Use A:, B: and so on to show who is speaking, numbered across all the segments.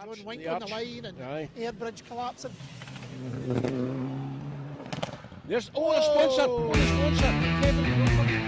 A: Going wink on the line and air bridge collapsing.
B: There's a sponsor. Kevin Walker.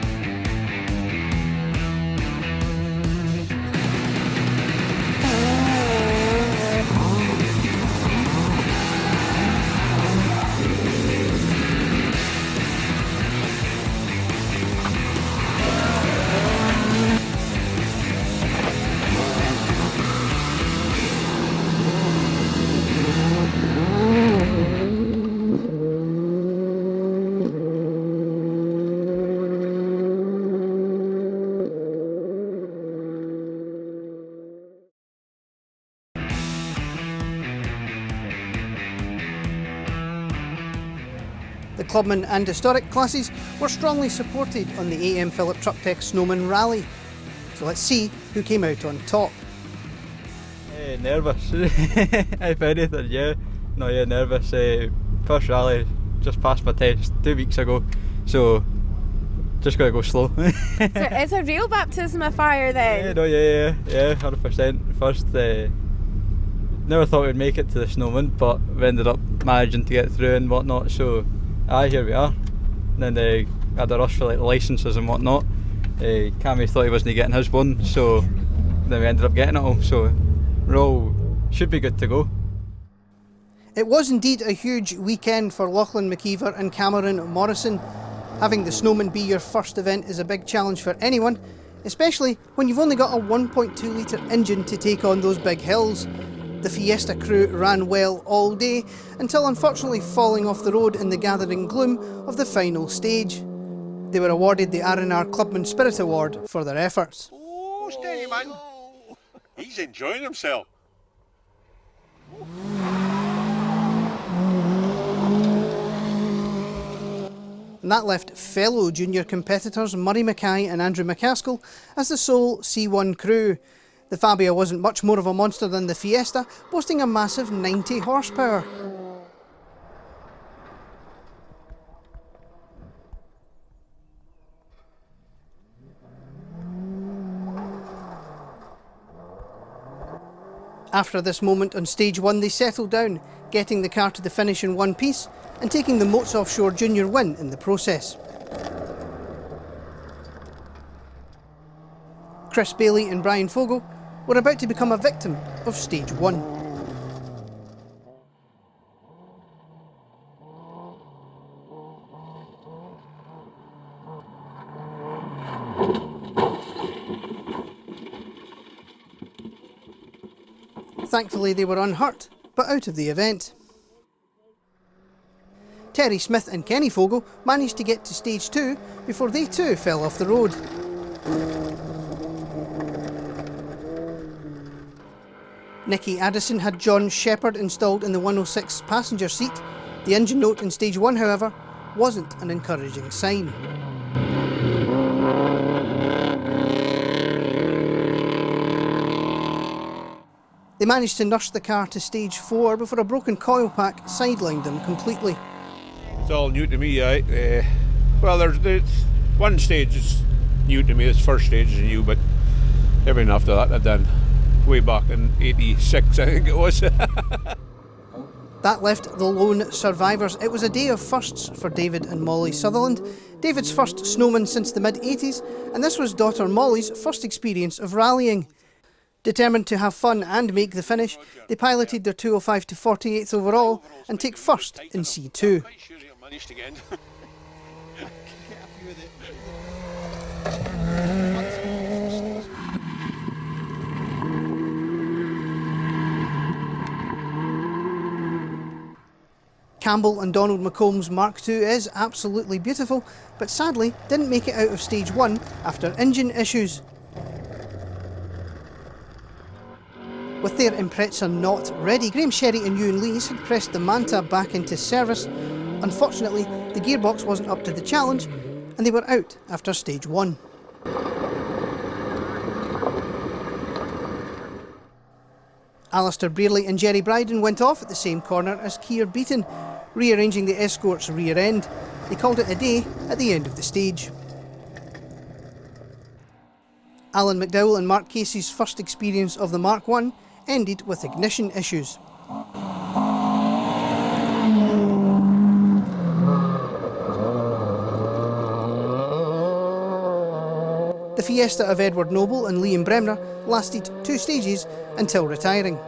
C: The Clubman and Historic Classes were strongly supported on the AM Phillip Trucktech Snowman Rally. So let's see who came out on top.
D: Nervous, if anything, yeah. No, yeah, nervous. First rally, just passed my test 2 weeks ago, so just got to go slow.
E: So it's a real baptism of fire then?
D: Yeah, 100%. First, never thought we'd make it to the Snowman, but we ended up managing to get through and whatnot, so here we are. And then they had a rush for like licences and whatnot. Cammy thought he wasn't getting his one, so then we ended up getting it all, so we're all should be good to go.
C: It was indeed a huge weekend for Lachlan McKeever and Cameron Morrison. Having the Snowman be your first event is a big challenge for anyone, especially when you've only got a 1.2 litre engine to take on those big hills. The Fiesta crew ran well all day, until unfortunately falling off the road in the gathering gloom of the final stage. They were awarded the R&R Clubman Spirit Award for their efforts.
B: Oh, steady man. He's enjoying himself.
C: And that left fellow junior competitors Murray Mackay and Andrew McCaskill as the sole C1 crew. The Fabia wasn't much more of a monster than the Fiesta, boasting a massive 90 horsepower. After this moment on stage 1 they settled down, getting the car to the finish in one piece and taking the Moats Offshore Junior win in the process. Chris Bailey and Brian Fogel were about to become a victim of stage 1. Thankfully they were unhurt, but out of the event. Terry Smith and Kenny Fogel managed to get to stage 2 before they too fell off the road. Nicky Addison had John Shepherd installed in the 106 passenger seat. The engine note in stage 1, however, wasn't an encouraging sign. They managed to nurse the car to stage 4 before a broken coil pack sidelined them completely.
B: It's all new to me, well, there's one stage is new to me, this first stage is new, but everything after that I've done way back in 86, I think it was.
C: That left the lone survivors. It was a day of firsts for David and Molly Sutherland. David's first snowman since the mid-80s, and this was daughter Molly's first experience of rallying. Determined to have fun and make the finish, they piloted their 205 to 48th overall and take first in C2. Campbell and Donald McComb's Mark II is absolutely beautiful, but sadly didn't make it out of stage 1 after engine issues. With their Impreza not ready, Graham Sherry and Ewan Lees had pressed the Manta back into service. Unfortunately, the gearbox wasn't up to the challenge and they were out after stage 1. Alistair Brearley and Jerry Bryden went off at the same corner as Keir Beaton, rearranging the Escort's rear end. They called it a day at the end of the stage. Alan McDowell and Mark Casey's first experience of the Mark I ended with ignition issues. The Fiesta of Edward Noble and Liam Bremner lasted 2 stages until retiring.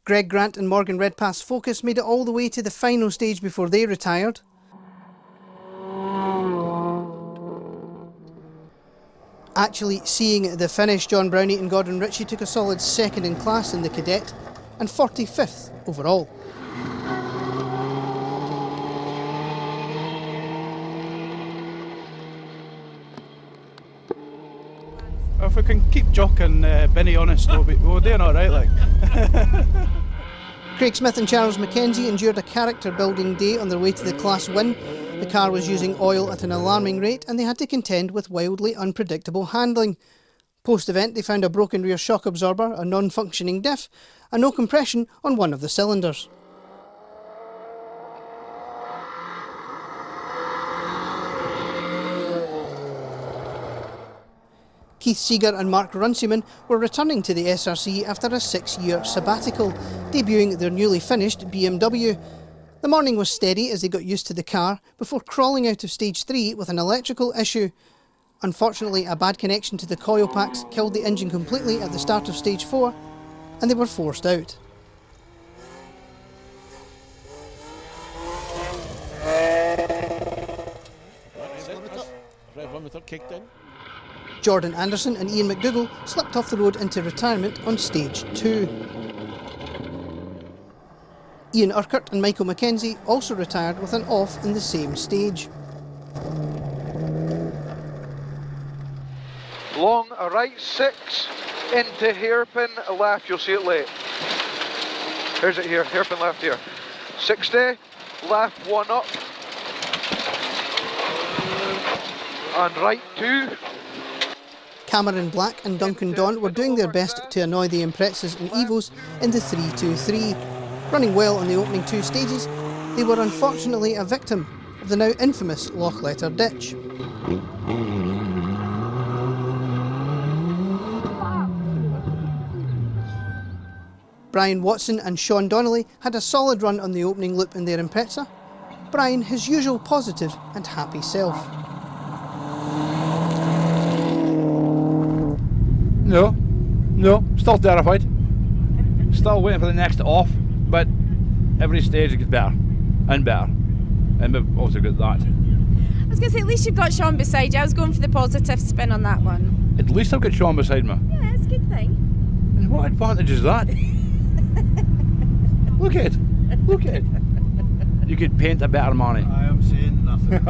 C: Greg Grant and Morgan Redpath's Focus made it all the way to the final stage before they retired. Actually seeing the finish, John Brownie and Gordon Ritchie took a solid 2nd in class in the cadet and 45th overall.
F: If we can keep Jock and Benny honest, we're doing alright, like.
C: Craig Smith and Charles Mackenzie endured a character-building day on their way to the class win. The car was using oil at an alarming rate and they had to contend with wildly unpredictable handling. Post-event they found a broken rear shock absorber, a non-functioning diff and no compression on one of the cylinders. Keith Seeger and Mark Runciman were returning to the SRC after a 6-year sabbatical, debuting their newly finished BMW. The morning was steady as they got used to the car before crawling out of stage 3 with an electrical issue. Unfortunately, a bad connection to the coil packs killed the engine completely at the start of stage 4 and they were forced out.
B: Kicked in.
C: Jordan Anderson and Ian McDougall slipped off the road into retirement on stage 2. Ian Urquhart and Michael Mackenzie also retired with an off in the same stage.
G: Long right 6 into hairpin left, you'll see it late. Here's it here, hairpin left here. 60, left 1 up. And right 2.
C: Cameron Black and Duncan Don were doing their best to annoy the Imprezas and Evos in the 3-2-3. Running well on the opening 2 stages, they were unfortunately a victim of the now infamous Lochletter ditch. Brian Watson and Sean Donnelly had a solid run on the opening loop in their Impreza. Brian his usual positive and happy self.
H: No, still terrified. Still waiting for the next off, but every stage it gets better and better. And we've also got that.
E: I was going to say, at least you've got Sean beside you. I was going for the positive spin on that one.
H: At least I've got Sean beside me.
E: Yeah, it's a good thing.
H: And what advantage is that? Look at it. You could paint a better money.
F: I am saying nothing.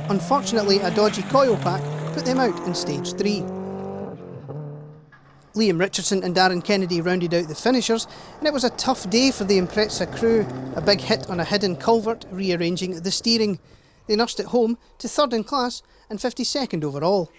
C: Unfortunately, a dodgy coil pack put them out in stage 3. Liam Richardson and Darren Kennedy rounded out the finishers, and it was a tough day for the Impreza crew. A big hit on a hidden culvert, rearranging the steering. They nursed it home to 3rd in class and 52nd overall.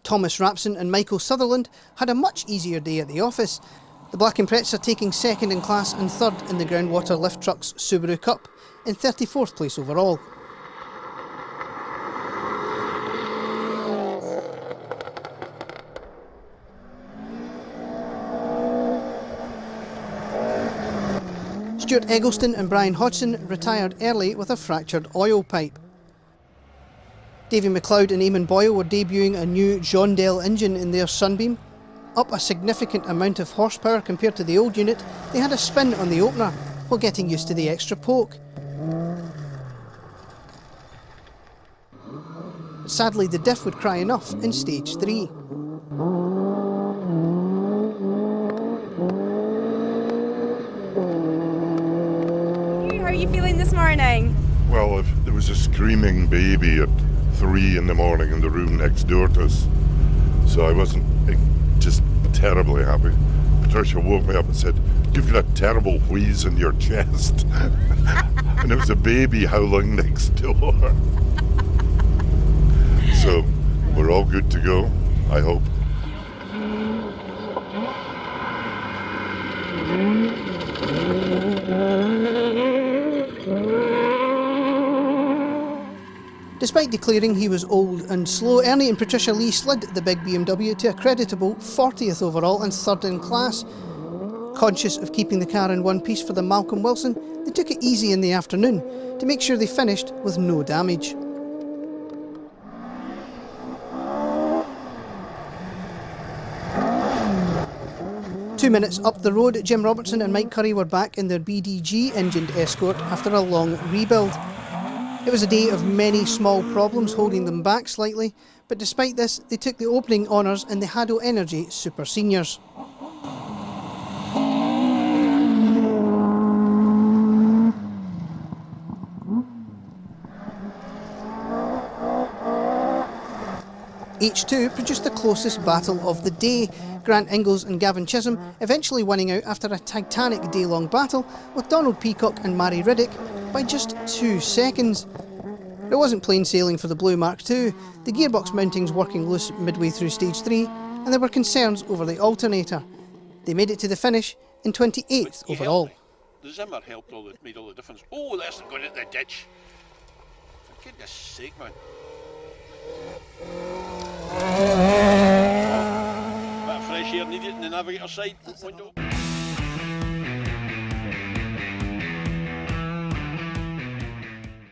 C: Thomas Rapson and Michael Sutherland had a much easier day at the office. The Black Impreza taking 2nd in class and 3rd in the Groundwater Lift Trucks Subaru Cup, in 34th place overall. Stuart Eggleston and Brian Hodgson retired early with a fractured oil pipe. Davy McLeod and Eamon Boyle were debuting a new Jondell engine in their Sunbeam. Up a significant amount of horsepower compared to the old unit, they had a spin on the opener while getting used to the extra poke. Sadly, the diff would cry enough in stage 3.
E: How are you feeling
I: Well, if there was a screaming baby at 3 in the morning in the room next door to us, so I wasn't just terribly happy. Patricia woke me up and said, "You've got a terrible wheeze in your chest." And it was a baby howling next door. So we're all good to go, I hope.
C: Despite declaring he was old and slow, Ernie and Patricia Lee slid the big BMW to a creditable 40th overall and 3rd in class. Conscious of keeping the car in one piece for the Malcolm Wilson, they took it easy in the afternoon to make sure they finished with no damage. Two minutes up the road, Jim Robertson and Mike Curry were back in their BDG engined Escort after a long rebuild. It was a day of many small problems holding them back slightly, but despite this, they took the opening honours in the Haddo Energy Super Seniors. H2 produced the closest battle of the day, Grant Ingalls and Gavin Chisholm eventually winning out after a titanic day-long battle with Donald Peacock and Mary Riddick by just 2 seconds. It wasn't plain sailing for the Blue Mark II, the gearbox mountings working loose midway through stage 3, and there were concerns over the alternator. They made it to the finish in 28th overall.
J: The Zimmer helped made all the difference. Oh, that's not going into the ditch. For goodness sake, man. Bit of fresh air needed in the navigator side window.